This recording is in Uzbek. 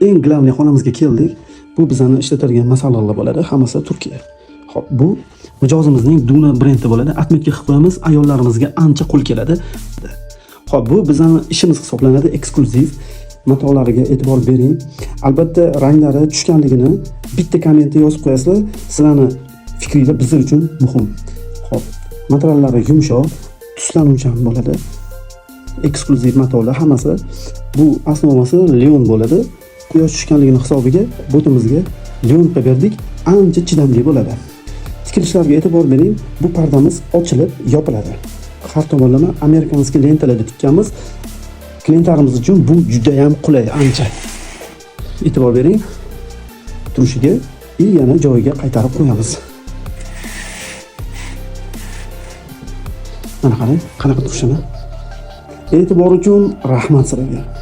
Eng glavniy xonamizga keldik. Bu bizani ishlatilgan masalonlar bo'ladi, hammasi Turkiya. Xo'p, bu mijozimizning Duna brendi bo'ladi. Atmetga qilib qo'yamiz, ayollarimizga ancha qo'l keladi. Xo'p, bu bizani ishimiz hisoblanadi, eksklyuziv matolariga e'tibor bering. Albatta, ranglari tushganligini bitta kommentda yozib qo'yasizlar. Sizlarning fikringiz biz uchun muhim. Xo'p, materiallari yumshoq, tuslanuvchan bo'ladi. Eksklyuziv matolar hammasi. Bu asnomasi leon bo'ladi. Quyosh tushganligini hisobiga botimizga leon qo'yib berdik. Ancha chidamli bo'ladi. Tikilishlarga e'tibor bering. Bu pardamiz ochilib, yopiladi. Har tomonlama amerikanskiy lentalarda tikkanmiz. Klientlarimiz uchun bu juda ham qulay, ancha. E'tibor bering. Turishiga yana joyiga qaytarib qo'yamiz. Mana qarang, qanaqa turishini. E'tibor uchun rahmat sizlarga.